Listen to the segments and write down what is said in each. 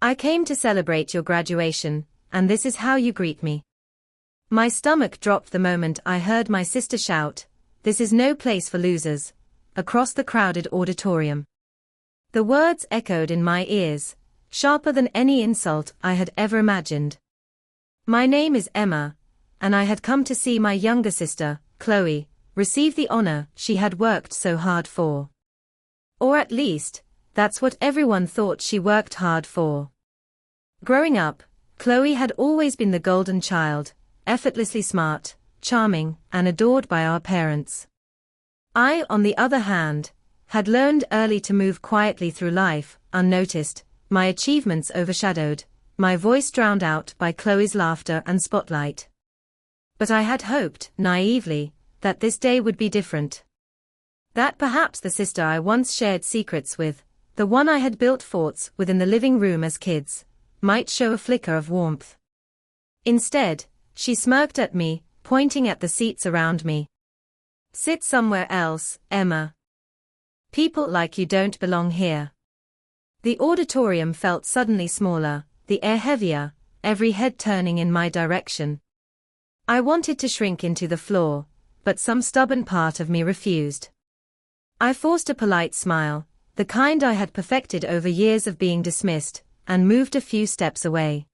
I came to celebrate your graduation, and this is how you greet me. My stomach dropped the moment I heard my sister shout, "This is no place for losers," across the crowded auditorium. The words echoed in my ears, sharper than any insult I had ever imagined. My name is Emma, and I had come to see my younger sister, Chloe, receive the honor she had worked so hard for. Or at least, that's what everyone thought she worked hard for. Growing up, Chloe had always been the golden child, effortlessly smart, charming, and adored by our parents. I, on the other hand, had learned early to move quietly through life, unnoticed, my achievements overshadowed, my voice drowned out by Chloe's laughter and spotlight. But I had hoped, naively, that this day would be different. That perhaps the sister I once shared secrets with, the one I had built forts with in the living room as kids, might show a flicker of warmth. Instead, she smirked at me, pointing at the seats around me. "Sit somewhere else, Emma. People like you don't belong here." The auditorium felt suddenly smaller, the air heavier, every head turning in my direction. I wanted to shrink into the floor, but some stubborn part of me refused. I forced a polite smile, the kind I had perfected over years of being dismissed, and moved a few steps away.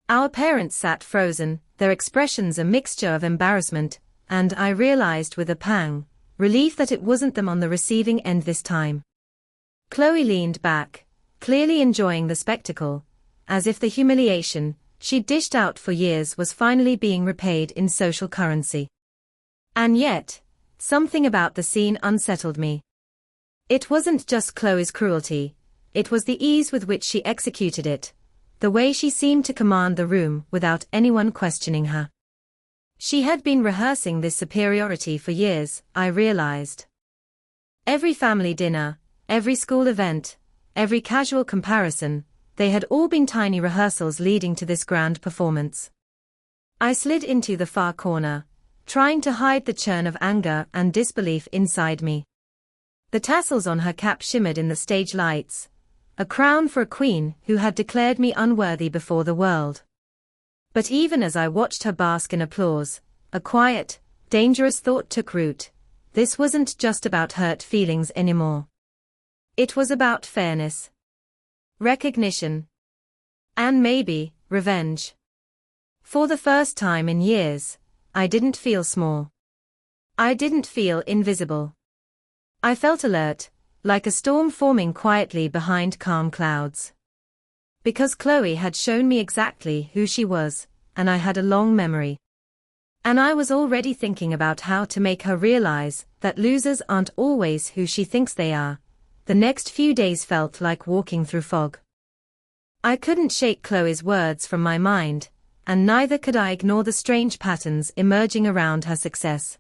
Our parents sat frozen, their expressions a mixture of embarrassment, and I realized with a pang, relief that it wasn't them on the receiving end this time. Chloe leaned back, clearly enjoying the spectacle, as if the humiliation she'd dished out for years was finally being repaid in social currency. And yet, something about the scene unsettled me. It wasn't just Chloe's cruelty, it was the ease with which she executed it, the way she seemed to command the room without anyone questioning her. She had been rehearsing this superiority for years, I realized. Every family dinner, every school event, every casual comparison, they had all been tiny rehearsals leading to this grand performance. I slid into the far corner, trying to hide the churn of anger and disbelief inside me. The tassels on her cap shimmered in the stage lights, a crown for a queen who had declared me unworthy before the world. But even as I watched her bask in applause, a quiet, dangerous thought took root. This wasn't just about hurt feelings anymore. It was about fairness, recognition, and maybe, revenge. For the first time in years, I didn't feel small. I didn't feel invisible. I felt alert, like a storm forming quietly behind calm clouds. Because Chloe had shown me exactly who she was, and I had a long memory. And I was already thinking about how to make her realize that losers aren't always who she thinks they are. The next few days felt like walking through fog. I couldn't shake Chloe's words from my mind, and neither could I ignore the strange patterns emerging around her success.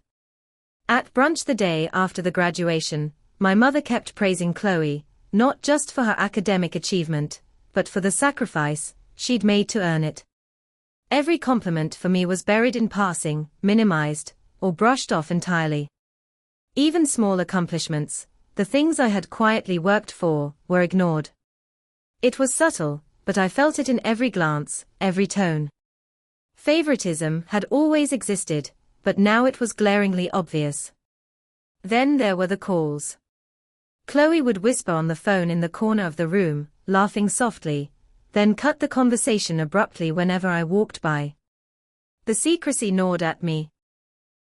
At brunch the day after the graduation, my mother kept praising Chloe, not just for her academic achievement, but for the sacrifice she'd made to earn it. Every compliment for me was buried in passing, minimized, or brushed off entirely. Even small accomplishments, the things I had quietly worked for, were ignored. It was subtle, but I felt it in every glance, every tone. Favoritism had always existed, but now it was glaringly obvious. Then there were the calls. Chloe would whisper on the phone in the corner of the room, laughing softly, then cut the conversation abruptly whenever I walked by. The secrecy gnawed at me.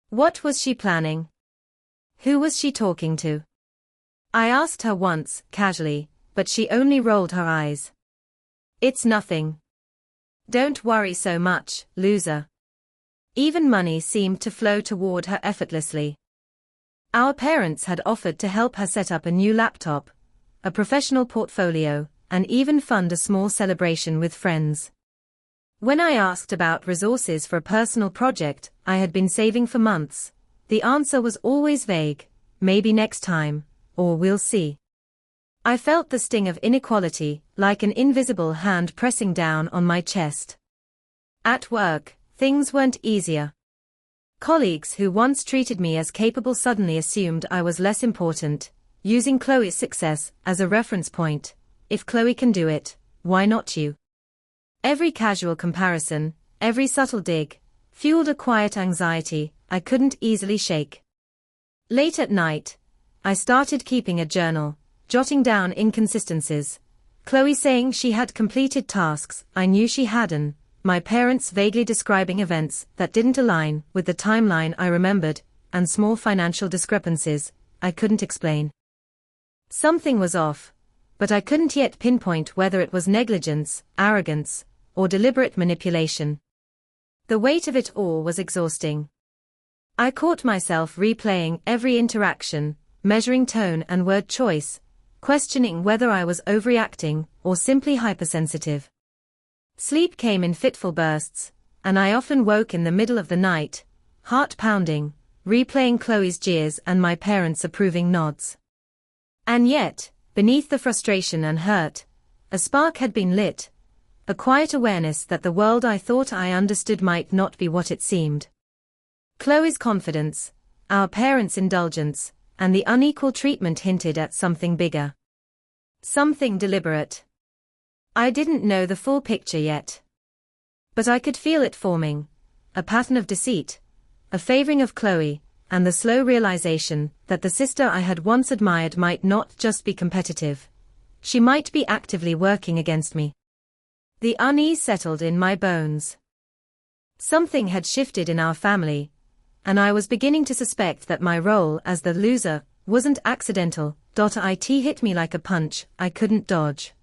What was she planning? Who was she talking to? I asked her once, casually, but she only rolled her eyes. "It's nothing. Don't worry so much, loser." Even money seemed to flow toward her effortlessly. Our parents had offered to help her set up a new laptop, a professional portfolio, and even fund a small celebration with friends. When I asked about resources for a personal project I had been saving for months, the answer was always vague, maybe next time, or we'll see. I felt the sting of inequality, like an invisible hand pressing down on my chest. At work, things weren't easier. Colleagues who once treated me as capable suddenly assumed I was less important, using Chloe's success as a reference point. If Chloe can do it, why not you? Every casual comparison, every subtle dig, fueled a quiet anxiety I couldn't easily shake. Late at night, I started keeping a journal, jotting down inconsistencies. Chloe saying she had completed tasks I knew she hadn't, my parents vaguely describing events that didn't align with the timeline I remembered, and small financial discrepancies I couldn't explain. Something was off, but I couldn't yet pinpoint whether it was negligence, arrogance, or deliberate manipulation. The weight of it all was exhausting. I caught myself replaying every interaction, measuring tone and word choice, questioning whether I was overreacting or simply hypersensitive. Sleep came in fitful bursts, and I often woke in the middle of the night, heart pounding, replaying Chloe's jeers and my parents' approving nods. And yet, beneath the frustration and hurt, a spark had been lit, a quiet awareness that the world I thought I understood might not be what it seemed. Chloe's confidence, our parents' indulgence, and the unequal treatment hinted at something bigger. Something deliberate. I didn't know the full picture yet. But I could feel it forming, a pattern of deceit, a favoring of Chloe, and the slow realization that the sister I had once admired might not just be competitive. She might be actively working against me. The unease settled in my bones. Something had shifted in our family, and I was beginning to suspect that my role as the loser wasn't accidental. It hit me like a punch I couldn't dodge.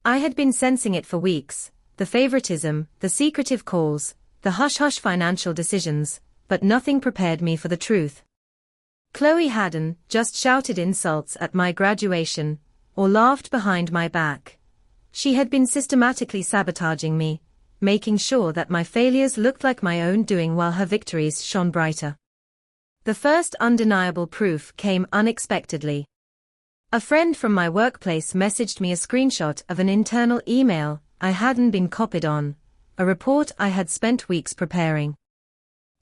I had been sensing it for weeks, the favoritism, the secretive calls, the hush-hush financial decisions, but nothing prepared me for the truth. Chloe hadn't just shouted insults at my graduation, or laughed behind my back. She had been systematically sabotaging me, making sure that my failures looked like my own doing while her victories shone brighter. The first undeniable proof came unexpectedly. A friend from my workplace messaged me a screenshot of an internal email I hadn't been copied on, a report I had spent weeks preparing.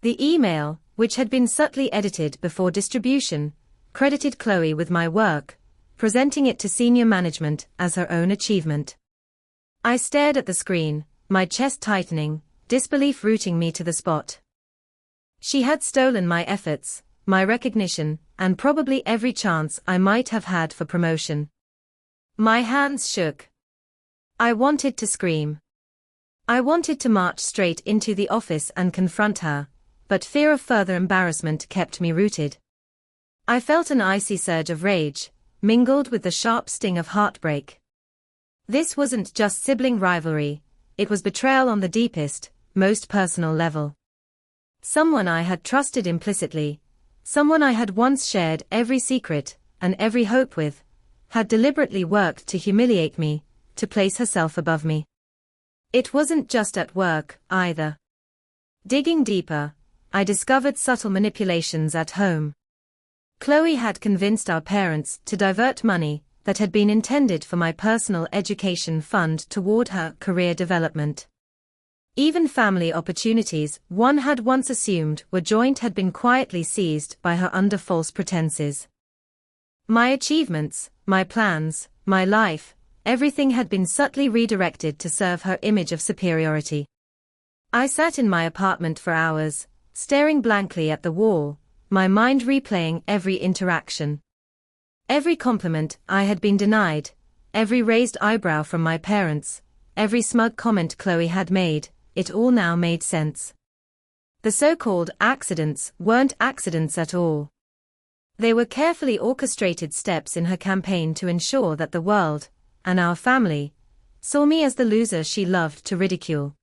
The email, which had been subtly edited before distribution, credited Chloe with my work, presenting it to senior management as her own achievement. I stared at the screen, my chest tightening, disbelief rooting me to the spot. She had stolen my efforts, my recognition, and probably every chance I might have had for promotion. My hands shook. I wanted to scream. I wanted to march straight into the office and confront her, but fear of further embarrassment kept me rooted. I felt an icy surge of rage, mingled with the sharp sting of heartbreak. This wasn't just sibling rivalry, it was betrayal on the deepest, most personal level. Someone I had trusted implicitly, someone I had once shared every secret and every hope with, had deliberately worked to humiliate me, to place herself above me. It wasn't just at work, either. Digging deeper, I discovered subtle manipulations at home. Chloe had convinced our parents to divert money that had been intended for my personal education fund toward her career development. Even family opportunities one had once assumed were joint had been quietly seized by her under false pretenses. My achievements, my plans, my life, everything had been subtly redirected to serve her image of superiority. I sat in my apartment for hours, staring blankly at the wall, my mind replaying every interaction. Every compliment I had been denied, every raised eyebrow from my parents, every smug comment Chloe had made, it all now made sense. The so-called accidents weren't accidents at all. They were carefully orchestrated steps in her campaign to ensure that the world, and our family, saw me as the loser she loved to ridicule.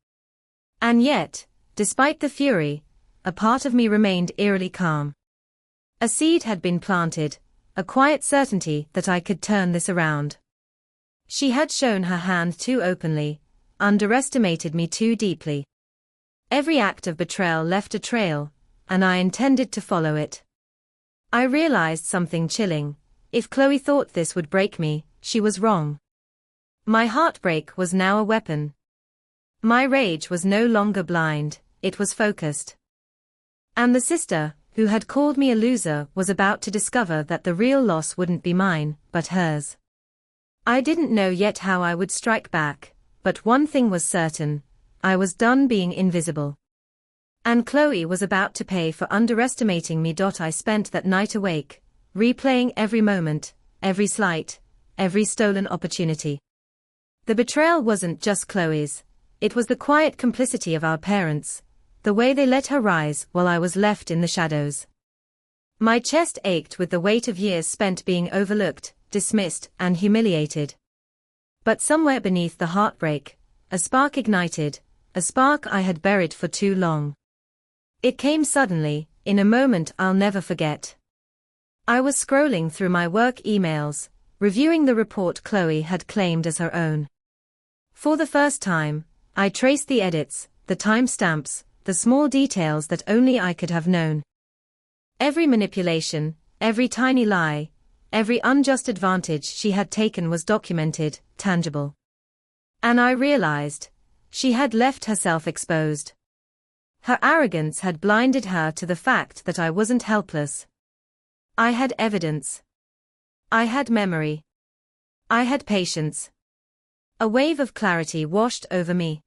And yet, despite the fury, a part of me remained eerily calm. A seed had been planted, a quiet certainty that I could turn this around. She had shown her hand too openly, underestimated me too deeply. Every act of betrayal left a trail, and I intended to follow it. I realized something chilling. If Chloe thought this would break me, she was wrong. My heartbreak was now a weapon. My rage was no longer blind, it was focused. And the sister, who had called me a loser, was about to discover that the real loss wouldn't be mine, but hers. I didn't know yet how I would strike back, but one thing was certain: I was done being invisible. And Chloe was about to pay for underestimating me. I spent that night awake, replaying every moment, every slight, every stolen opportunity. The betrayal wasn't just Chloe's, it was the quiet complicity of our parents, the way they let her rise while I was left in the shadows. My chest ached with the weight of years spent being overlooked, dismissed, and humiliated. But somewhere beneath the heartbreak, a spark ignited, a spark I had buried for too long. It came suddenly, in a moment I'll never forget. I was scrolling through my work emails, reviewing the report Chloe had claimed as her own. For the first time, I traced the edits, the timestamps, the small details that only I could have known. Every manipulation, every tiny lie, every unjust advantage she had taken was documented, tangible. And I realized, she had left herself exposed. Her arrogance had blinded her to the fact that I wasn't helpless. I had evidence. I had memory. I had patience. A wave of clarity washed over me.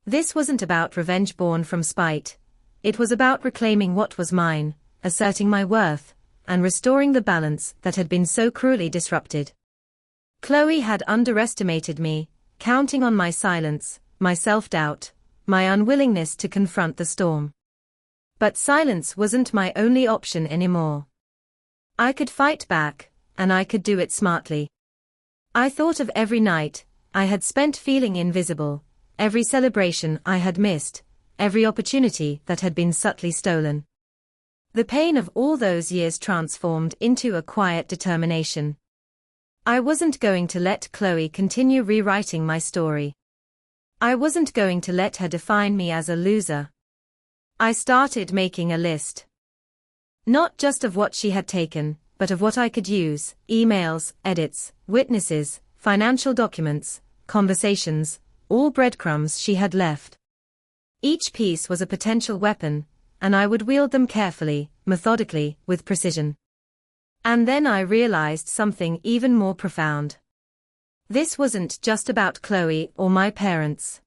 This wasn't about revenge born from spite. It was about reclaiming what was mine, asserting my worth, and restoring the balance that had been so cruelly disrupted. Chloe had underestimated me, counting on my silence, my self-doubt, my unwillingness to confront the storm. But silence wasn't my only option anymore. I could fight back, and I could do it smartly. I thought of every night I had spent feeling invisible, every celebration I had missed, every opportunity that had been subtly stolen. The pain of all those years transformed into a quiet determination. I wasn't going to let Chloe continue rewriting my story. I wasn't going to let her define me as a loser. I started making a list. Not just of what she had taken, but of what I could use: emails, edits, witnesses, financial documents, conversations, all breadcrumbs she had left. Each piece was a potential weapon, and I would wield them carefully, methodically, with precision. And then I realized something even more profound. This wasn't just about Chloe or my parents.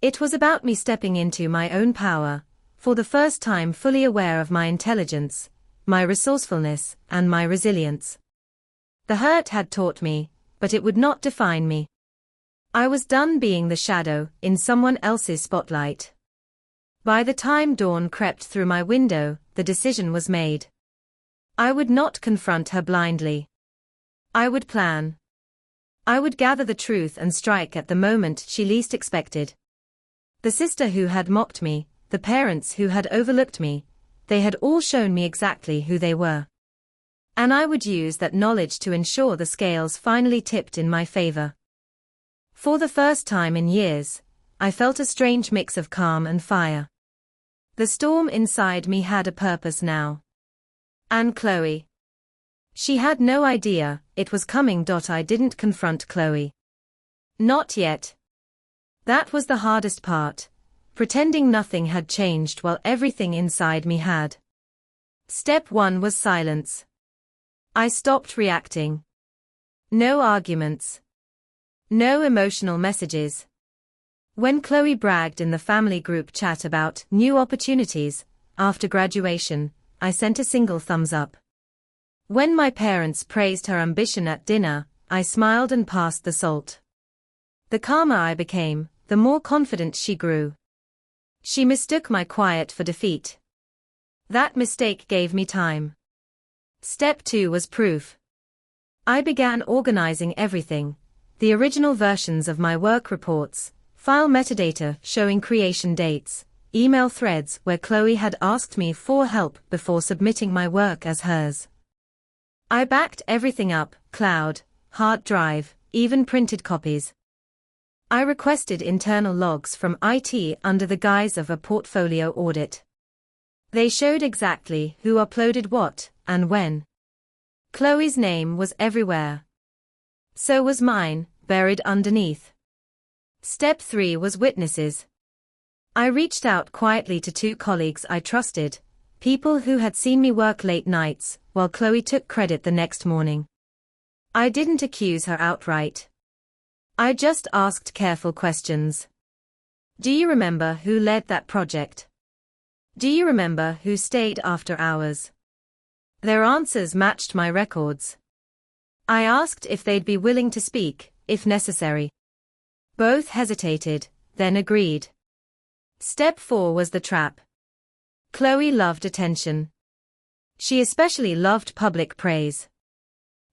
It was about me stepping into my own power, for the first time fully aware of my intelligence, my resourcefulness, and my resilience. The hurt had taught me, but it would not define me. I was done being the shadow in someone else's spotlight. By the time dawn crept through my window, the decision was made. I would not confront her blindly. I would plan. I would gather the truth and strike at the moment she least expected. The sister who had mocked me, the parents who had overlooked me, they had all shown me exactly who they were. And I would use that knowledge to ensure the scales finally tipped in my favor. For the first time in years, I felt a strange mix of calm and fire. The storm inside me had a purpose now. And Chloe. She had no idea it was coming. I didn't confront Chloe. Not yet. That was the hardest part, pretending nothing had changed while everything inside me had. Step 1 was silence. I stopped reacting. No arguments. No emotional messages. When Chloe bragged in the family group chat about new opportunities after graduation, I sent a single thumbs up. When my parents praised her ambition at dinner, I smiled and passed the salt. The calmer I became, the more confident she grew. She mistook my quiet for defeat. That mistake gave me time. Step 2 was proof. I began organizing everything: the original versions of my work reports, file metadata showing creation dates, email threads where Chloe had asked me for help before submitting my work as hers. I backed everything up: cloud, hard drive, even printed copies. I requested internal logs from IT under the guise of a portfolio audit. They showed exactly who uploaded what, and when. Chloe's name was everywhere. So was mine, buried underneath. Step 3 was witnesses. I reached out quietly to 2 colleagues I trusted, people who had seen me work late nights, while Chloe took credit the next morning. I didn't accuse her outright. I just asked careful questions. Do you remember who led that project? Do you remember who stayed after hours? Their answers matched my records. I asked if they'd be willing to speak, if necessary. Both hesitated, then agreed. Step 4 was the trap. Chloe loved attention. She especially loved public praise.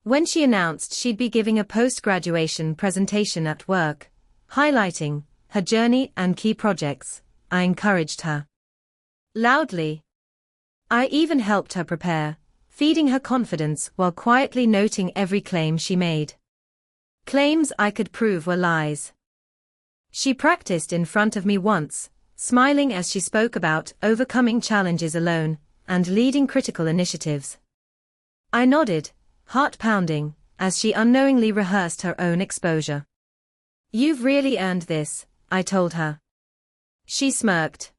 When she announced she'd be giving a post-graduation presentation at work, highlighting her journey and key projects, I encouraged her. Loudly. I even helped her prepare, feeding her confidence while quietly noting every claim she made. Claims I could prove were lies. She practiced in front of me once, smiling as she spoke about overcoming challenges alone and leading critical initiatives. I nodded, heart pounding, as she unknowingly rehearsed her own exposure. You've really earned this, I told her. She smirked.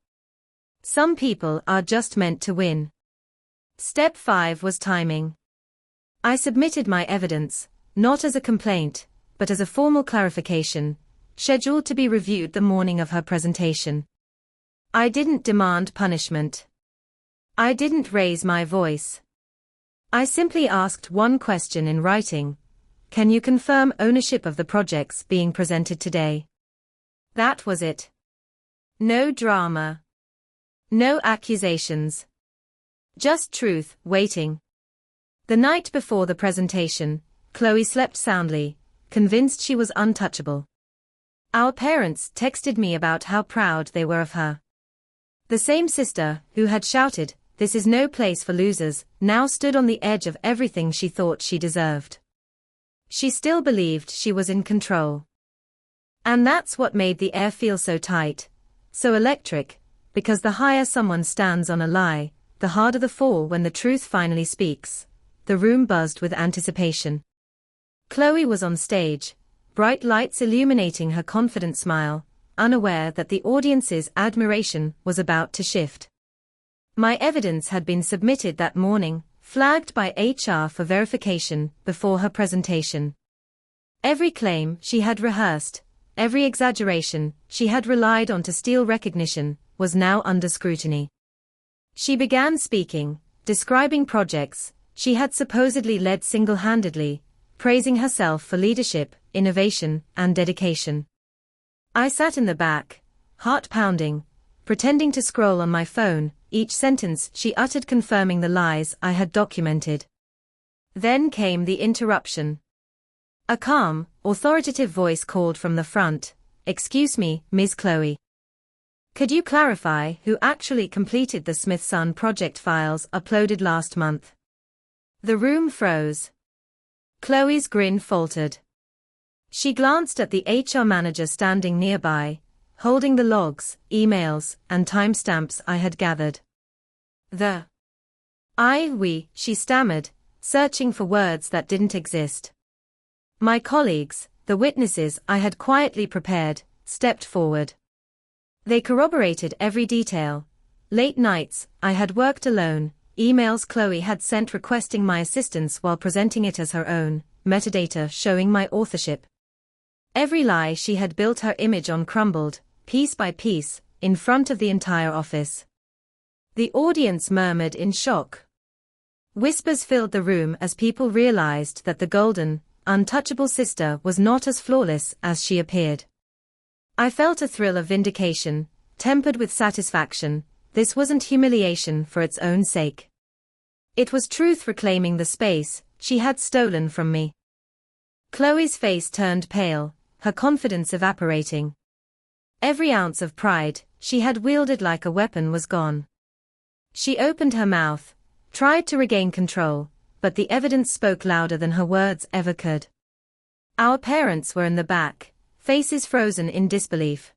Some people are just meant to win. Step 5 was timing. I submitted my evidence, not as a complaint, but as a formal clarification, scheduled to be reviewed the morning of her presentation. I didn't demand punishment. I didn't raise my voice. I simply asked one question in writing. Can you confirm ownership of the projects being presented today? That was it. No drama. No accusations. Just truth, waiting. The night before the presentation, Chloe slept soundly, convinced she was untouchable. Our parents texted me about how proud they were of her. The same sister, who had shouted, "This is no place for losers," now stood on the edge of everything she thought she deserved. She still believed she was in control. And that's what made the air feel so tight, so electric, because the higher someone stands on a lie, the harder the fall when the truth finally speaks. The room buzzed with anticipation. Chloe was on stage, bright lights illuminating her confident smile, unaware that the audience's admiration was about to shift. My evidence had been submitted that morning, flagged by HR for verification before her presentation. Every claim she had rehearsed, every exaggeration she had relied on to steal recognition, was now under scrutiny. She began speaking, describing projects she had supposedly led single-handedly, praising herself for leadership, innovation, and dedication. I sat in the back, heart pounding, pretending to scroll on my phone, each sentence she uttered confirming the lies I had documented. Then came the interruption. A calm, authoritative voice called from the front, "Excuse me, Ms. Chloe. Could you clarify who actually completed the Smithson project files uploaded last month?" The room froze. Chloe's grin faltered. She glanced at the HR manager standing nearby, holding the logs, emails, and timestamps I had gathered. We, she stammered, searching for words that didn't exist. My colleagues, the witnesses I had quietly prepared, stepped forward. They corroborated every detail. Late nights, I had worked alone, emails Chloe had sent requesting my assistance while presenting it as her own, metadata showing my authorship. Every lie she had built her image on crumbled, piece by piece, in front of the entire office. The audience murmured in shock. Whispers filled the room as people realized that the golden, untouchable sister was not as flawless as she appeared. I felt a thrill of vindication, tempered with satisfaction. This wasn't humiliation for its own sake. It was truth reclaiming the space she had stolen from me. Chloe's face turned pale, her confidence evaporating. Every ounce of pride she had wielded like a weapon was gone. She opened her mouth, tried to regain control, but the evidence spoke louder than her words ever could. Our parents were in the back, faces frozen in disbelief.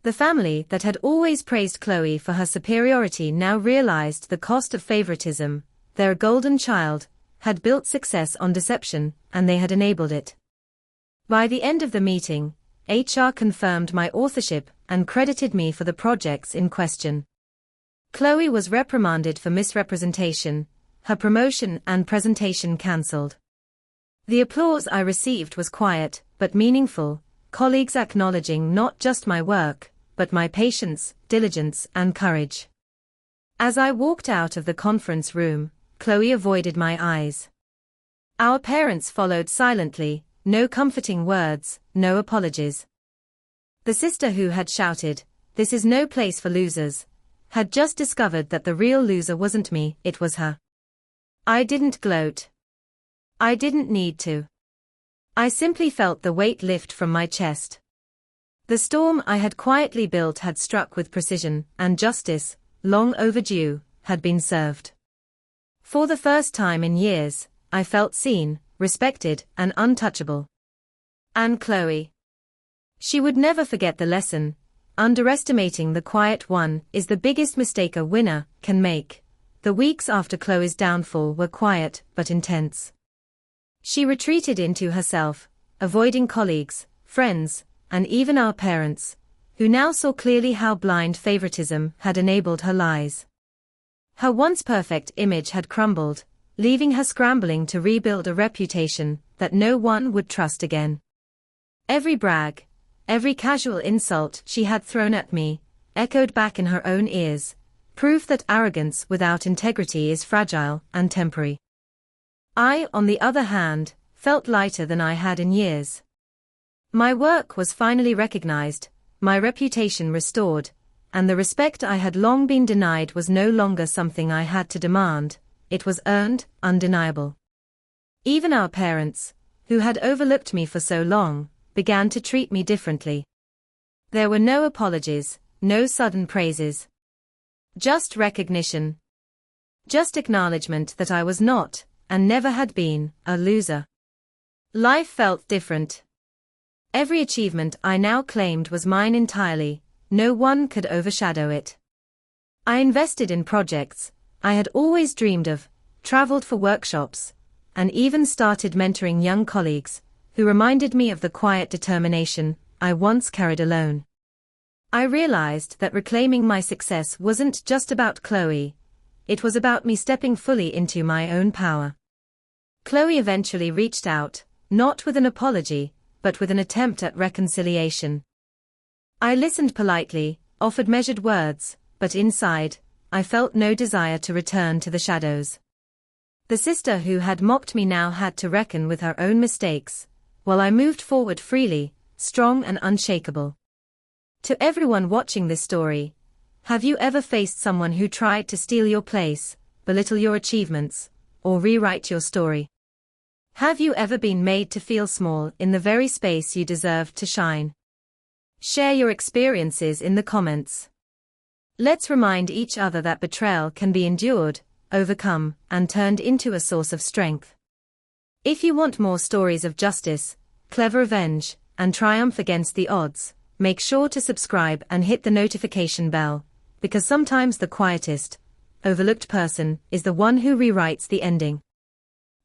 The family that had always praised Chloe for her superiority now realized the cost of favoritism. Their golden child had built success on deception, and they had enabled it. By the end of the meeting, HR confirmed my authorship and credited me for the projects in question. Chloe was reprimanded for misrepresentation, her promotion and presentation cancelled. The applause I received was quiet, but meaningful, colleagues acknowledging not just my work, but my patience, diligence, and courage. As I walked out of the conference room, Chloe avoided my eyes. Our parents followed silently, no comforting words, no apologies. The sister who had shouted, "This is no place for losers," had just discovered that the real loser wasn't me, it was her. I didn't gloat. I didn't need to. I simply felt the weight lift from my chest. The storm I had quietly built had struck with precision, and justice, long overdue, had been served. For the first time in years, I felt seen, respected, and untouchable. And Chloe. She would never forget the lesson. Underestimating the quiet one is the biggest mistake a winner can make. The weeks after Chloe's downfall were quiet but intense. She retreated into herself, avoiding colleagues, friends, and even our parents, who now saw clearly how blind favoritism had enabled her lies. Her once perfect image had crumbled, leaving her scrambling to rebuild a reputation that no one would trust again. Every brag, every casual insult she had thrown at me, echoed back in her own ears, proof that arrogance without integrity is fragile and temporary. I, on the other hand, felt lighter than I had in years. My work was finally recognized, my reputation restored, and the respect I had long been denied was no longer something I had to demand, it was earned, undeniable. Even our parents, who had overlooked me for so long, began to treat me differently. There were no apologies, no sudden praises. Just recognition. Just acknowledgement that I was not, and never had been, a loser. Life felt different. Every achievement I now claimed was mine entirely, no one could overshadow it. I invested in projects I had always dreamed of, traveled for workshops, and even started mentoring young colleagues, who reminded me of the quiet determination I once carried alone. I realized that reclaiming my success wasn't just about Chloe, it was about me stepping fully into my own power. Chloe eventually reached out, not with an apology, but with an attempt at reconciliation. I listened politely, offered measured words, but inside, I felt no desire to return to the shadows. The sister who had mocked me now had to reckon with her own mistakes, while I moved forward freely, strong and unshakable. To everyone watching this story, have you ever faced someone who tried to steal your place, belittle your achievements, or rewrite your story? Have you ever been made to feel small in the very space you deserved to shine? Share your experiences in the comments. Let's remind each other that betrayal can be endured, overcome, and turned into a source of strength. If you want more stories of justice, clever revenge, and triumph against the odds, make sure to subscribe and hit the notification bell, because sometimes the quietest, overlooked person is the one who rewrites the ending.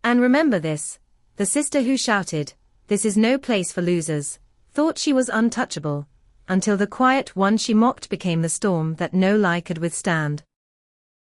And remember this, the sister who shouted, "This is no place for losers," thought she was untouchable, until the quiet one she mocked became the storm that no lie could withstand.